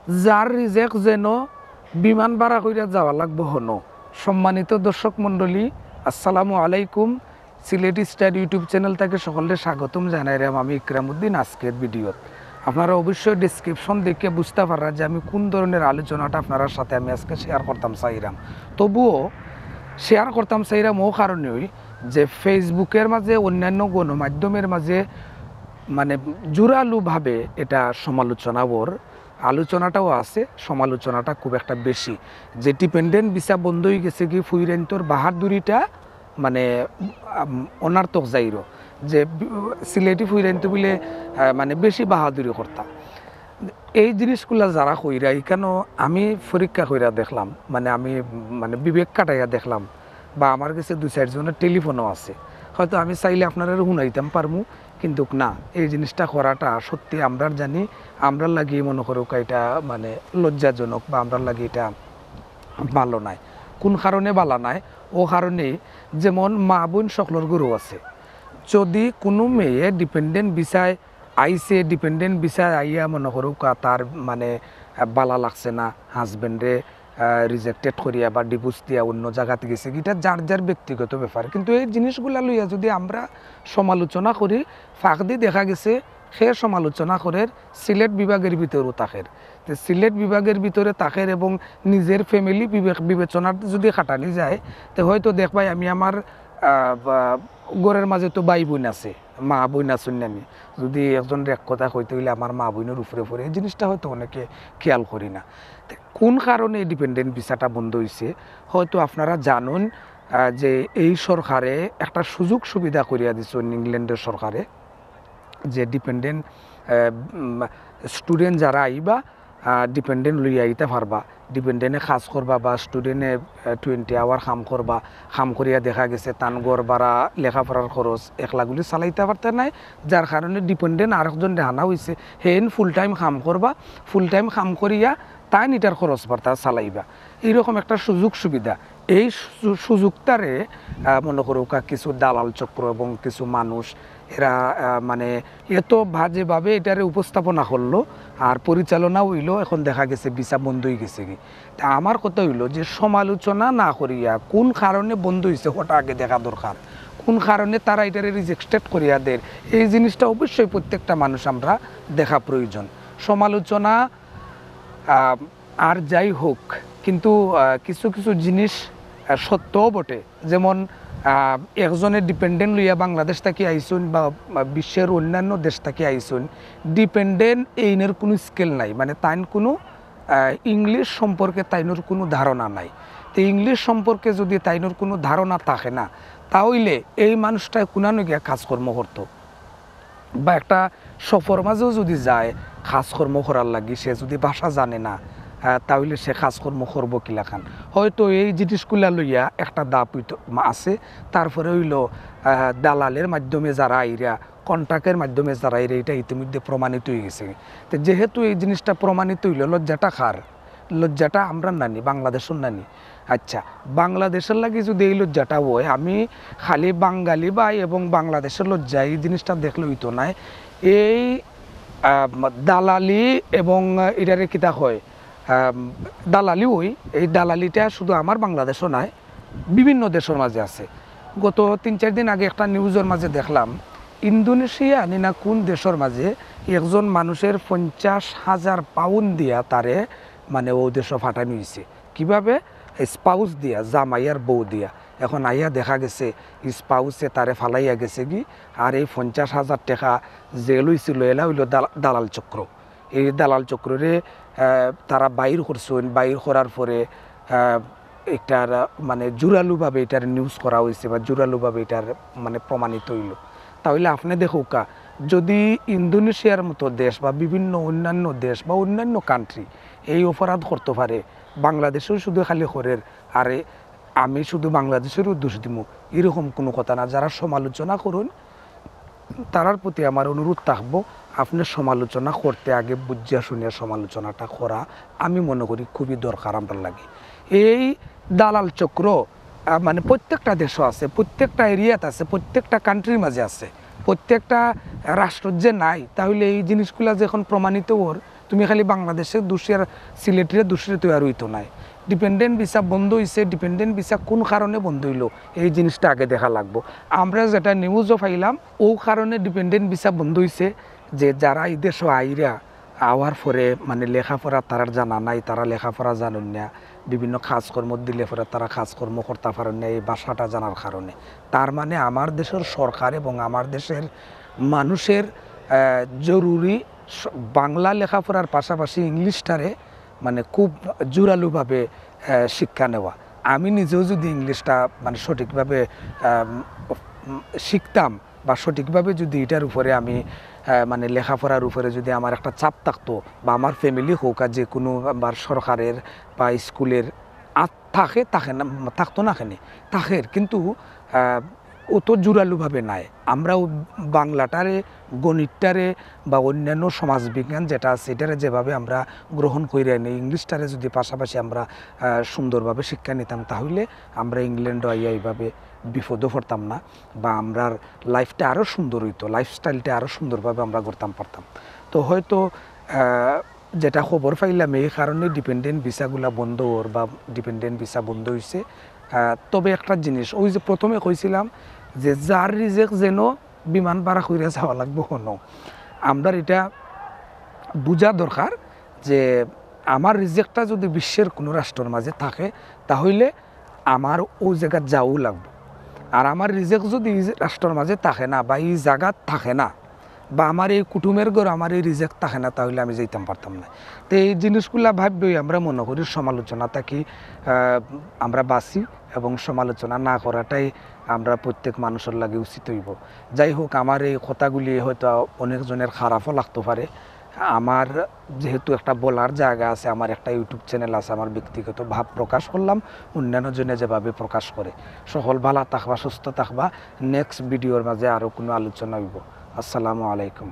যার রিজেক্ট যেন বিমান ভাড়া কইরা যাওয়া লাগবো হনো। সম্মানিত দর্শক মণ্ডলী, আসসালামু আলাইকুম। সিলেটি স্টার ইউটিউব চ্যানেল থেকে সকলকে স্বাগতম জানাইলাম আমি ইকরামউদ্দিন। আজকের ভিডিওত আপনারা অবশ্যই ডেসক্রিপশন দেখে বুঝতে পারা যে আমি কোন ধরনের আলোচনাটা আপনার সাথে আমি আজকে শেয়ার করতাম চাইরাম। তবুও শেয়ার করতাম চাইরাম ও কারণেই যে ফেসবুকের মাঝে অন্যান্য গণমাধ্যমের মাঝে মানে জোরালোভাবে এটা সমালোচনার আলোচনাটাও আছে, সমালোচনাটা খুব একটা বেশি। যে ডিপেন্ডেন্ট ভিসা বন্ধ হয়ে গেছে কি ফুইরেন্তর বাহাদুরিটা মানে অনার্থক যাইরো যে সিলেটি ফুইরেন্ত বলে মানে বেশি বাহাদুরি করতাম। এই জিনিসগুলো যারা কইরা কেন আমি পরীক্ষা কইরা দেখলাম, মানে আমি মানে বিবেক কাটাইয়া দেখলাম, বা আমার কাছে দু চারজনের টেলিফোনও আছে, হয়তো আমি চাইলে আপনারা শুনাইতাম পারমু, কিন্তু না, এই জিনিসটা করাটা সত্যি আমরা জানি আমরা লাগিয়ে মনে করুক এটা মানে লজ্জাজনক বা আমরা লাগি এটা ভালো নাই। কোন কারণে ভালো নাই? ও কারণে যেমন মা বোন সকলের গরু আছে, যদি কোনো মেয়ে ডিপেন্ডেন্ট ভিসায় আইসে, ডিপেন্ডেন্ট ভিসায় আইয়া মনে করুক তার মানে বালা লাগছে না, হাজব্যান্ডে রিজেক্টেড করিয়া বা ডিভোর্স দিয়া অন্য জায়গাতে গেছে, এটা যার যার ব্যক্তিগত ব্যাপার। কিন্তু এই জিনিসগুলা লইয়া যদি আমরা সমালোচনা করি, ফাঁক দিয়ে দেখা গেছে সে সমালোচনা করে সিলেট বিভাগের ভিতরেও তাকের, তো সিলেট বিভাগের ভিতরে তাকের এবং নিজের ফ্যামিলি বিবেচনার যদি খাটানি যায়, তো হয়তো দেখবাই আমি আমার ঘরের মাঝে তো ভাই বোন আছে, মা বোন আছেন আমি, যদি একজন এক কথা কইতে গেলে আমার মা বোনের উপরে পড়ে, এই জিনিসটা হয়তো অনেকে খেয়াল করি না। কোন কারণে ডিপেন্ডেন্ট ভিসাটা বন্ধ হয়েছে হয়তো আপনারা জানুন যে এই সরকারে একটা সুযোগ সুবিধা করিয়া দিচ্ছে ইংল্যান্ডের সরকারে, যে ডিপেন্ডেন্ট স্টুডেন্ট যারা আইবা ডিপেন্ডেন্ট লইয়া আইতে পারবা, ডিপেন্ডেন্টে কাজ করবা বা স্টুডেন্টে 20 আওয়ার কাম করবা, কাম করিয়া দেখা গেছে তান গড় বাড়া লেখাপড়ার খরচ একলাগুলি চালাইতে পারতে নাই, যার কারণে ডিপেন্ডেন্ট আরেকজন দেখানা হয়েছে হেন ফুল টাইম কাম করবা, ফুল টাইম কাম করিয়া তাই নিটার খরচ বার্তা চালাইবা, এইরকম একটা সুযোগ সুবিধা। এই সুযোগটারে মনে করুক কিছু দালাল চক্র এবং কিছু মানুষ এরা মানে এত বাজেভাবে এটারে উপস্থাপনা করলো আর পরিচালনা হইলো, এখন দেখা গেছে ভিসা বন্ধ হয়ে গেছে কি। তা আমার কথা হইলো যে সমালোচনা না করিয়া কোন কারণে বন্ধ হয়েছে ওটা আগে দেখা দরকার, কোন কারণে তারা এটারে রিজেক্টেড করিয়া দেয়, এই জিনিসটা অবশ্যই প্রত্যেকটা মানুষ আমরা দেখা প্রয়োজন। সমালোচনা আর যাই হোক, কিন্তু কিছু কিছু জিনিস সত্যও বটে, যেমন একজনের ডিপেন্ডেন্ট লইয়া বাংলাদেশ থেকে আইসুন বা বিশ্বের অন্যান্য দেশ থেকে আইসুন, ডিপেন্ডেন্ট এইনের কোনো স্কেল নাই, মানে তাইন কোনো ইংলিশ সম্পর্কে তাইনোর কোনো ধারণা নাই। তো ইংলিশ সম্পর্কে যদি তাইনোর কোনো ধারণা থাকে না, তাহলে এই মানুষটা কোনানো গিয়া কাজকর্ম করতো, বা একটা সফর মাঝেও যদি যায় কাজকর্ম করার লাগি, সে যদি ভাষা জানে না, তাহলে সে কাজকর্ম করবো কিলাখান। হয়তো এই জিনিসগুলা লইয়া একটা দাপ আছে। তারপরে হইল দালালের মাধ্যমে যারা আইরা, কন্ট্রাক্টের মাধ্যমে যারা আইরা, এটা ইতিমধ্যে প্রমাণিত হয়ে গেছে। তো যেহেতু এই জিনিসটা প্রমাণিত হইল, লজ্জাটা খার, লজ্জাটা আমরা নানি, বাংলাদেশের নানি। আচ্ছা, বাংলাদেশের লাগে যদি এই লজ্জাটা হয়, আমি খালি বাঙালি ভাই এবং বাংলাদেশের লজ্জা এই জিনিসটা দেখলে হইতো না। এই দালালি এবং এটারে কিতা হয় দালালি, ওই এই দালালিটা শুধু আমার বাংলাদেশও নয়, বিভিন্ন দেশের মাঝে আছে। গত 3-4 দিন আগে একটা নিউজের মাঝে দেখলাম, ইন্দোনেশিয়া না কোন দেশের মাঝে একজন মানুষের 50,000 পাউন্ড দিয়া তারে মানে ও দেশে ফাটানো হয়েছে। কীভাবে? স্পাউস দিয়া, জামাইয়ার বউ দিয়া। এখন আইয়া দেখা গেছে স্পাউসে তারে ফালাইয়া গেছে কি, আর এই 50,000 টাকা যে লইছিল এলা হইল দালাল চক্র। এই দালাল চক্ররে তারা বাইর করছেন, বাইর করার পরে এটার মানে জোরালোভাবে এটার নিউজ করা হয়েছে বা জোরালোভাবে এটার মানে প্রমাণিত হইল। তাহলে আপনি দেখুকা, যদি ইন্দোনেশিয়ার মতো দেশ বা বিভিন্ন অন্যান্য দেশ বা অন্যান্য কান্ট্রি এই অপরাধ করতে পারে, বাংলাদেশেও শুধু খালি করের, আরে আমি শুধু বাংলাদেশেরও দোষ দিব, এরকম কোনো কথা না। যারা সমালোচনা করুন তারার প্রতি আমার অনুরোধ থাকবো, আপনি সমালোচনা করতে আগে বুঝিয়া শুনিয়া সমালোচনাটা করা আমি মনে করি খুবই দরকার আমার লাগে। এই দালাল চক্র মানে প্রত্যেকটা দেশও আছে, প্রত্যেকটা এরিয়াতে আছে, প্রত্যেকটা কান্ট্রির মাঝে আছে, প্রত্যেকটা রাষ্ট্র যে নাই, তাহলে এই জিনিসগুলো যখন প্রমাণিত ওর, তুমি খালি বাংলাদেশে দোষী আর সিলেটের দোষী তৈরি হইতো নাই। ডিপেন্ডেন্ট ভিসা বন্ধ হয়েছে, ডিপেন্ডেন্ট ভিসা কোন কারণে বন্ধ হইলো এই জিনিসটা আগে দেখা লাগবো। আমরা যেটা নিউজও পাইলাম ও কারণে ডিপেন্ডেন্ট ভিসা বন্ধ হয়েছে যে যারা এই দেশে আইরা আওয়ার পরে মানে লেখাপড়া তারা জানা নাই, তারা লেখাপড়া জানেন না, বিভিন্ন কাজকর্ম দিলে পরে তারা কাজকর্ম করতে পারেন না এই ভাষাটা জানার কারণে। তার মানে আমার দেশের সরকার এবং আমার দেশের মানুষের জরুরি বাংলা লেখাপড়ার পাশাপাশি ইংলিশটারে মানে খুব জোরালোভাবে শিক্ষা নেওয়া। আমি নিজেও যদি ইংলিশটা মানে সঠিকভাবে শিখতাম বা সঠিকভাবে যদি এটার উপরে আমি মানে লেখাপড়ার উপরে যদি আমার একটা চাপ থাকতো বা আমার ফ্যামিলি হোক আর যে কোনো আমার সরকারের বা স্কুলের থাকে না থাকতো না কেন থাকে, কিন্তু অত জোরালোভাবে নাই। আমরাও বাংলাটারে গণিতটারে বা অন্যান্য সমাজবিজ্ঞান যেটা আছে এটারে যেভাবে আমরা গ্রহণ করে নিই, ইংলিশটারে যদি পাশাপাশি আমরা সুন্দরভাবে শিক্ষা নিতাম তাহলে আমরা ইংল্যান্ড আইয়া এইভাবে বিপদও পড়তাম না বা আমরার লাইফটা আরও সুন্দর হইতো, লাইফস্টাইলটা আরও সুন্দরভাবে আমরা করতাম পারতাম। তো হয়তো যেটা খবর পাইলাম এই কারণে ডিপেন্ডেন্ট ভিসাগুলা বন্ধ ওর বা ডিপেন্ডেন্ট ভিসা বন্ধ হয়েছে। তবে একটা জিনিস ওই যে প্রথমে কইছিলাম যে যার রিজেক্ট যেন বিমান ভাড়া করে যাওয়া লাগবে হনো, আমরা এটা বোঝা দরকার যে আমার রিজেক্টটা যদি বিশ্বের কোনো রাষ্ট্রের মাঝে থাকে তাহলে আমার ওই জায়গায় যাওয়াও লাগবে। আর আমার রিজেক্ট যদি এই রাষ্ট্রের মাঝে থাকে না বা এই জায়গা থাকে না বা আমার এই কুটুমের ঘর আমার এই রিজেক্ট থাকে না তাহলে আমি যেতাম পারতাম না। তো এই জিনিসগুলা ভাববেই আমরা মনে করি সমালোচনা থাকি আমরা বাঁচি এবং সমালোচনা না করাটাই আমরা প্রত্যেক মানুষের লাগে উচিত হইব। যাই হোক, আমার এই কথাগুলি হয়তো অনেকজনের খারাপও লাগতে পারে। আমার যেহেতু একটা বলার জায়গা আছে, আমার একটা ইউটিউব চ্যানেল আছে, আমার ব্যক্তিগত ভাব প্রকাশ করলাম, অন্যান্য জনে যেভাবে প্রকাশ করে। সকল ভালো থাকবা, সুস্থ থাকবা। নেক্সট ভিডিওর মাঝে আরও কোনো আলোচনা হইব। আসসালামু আলাইকুম।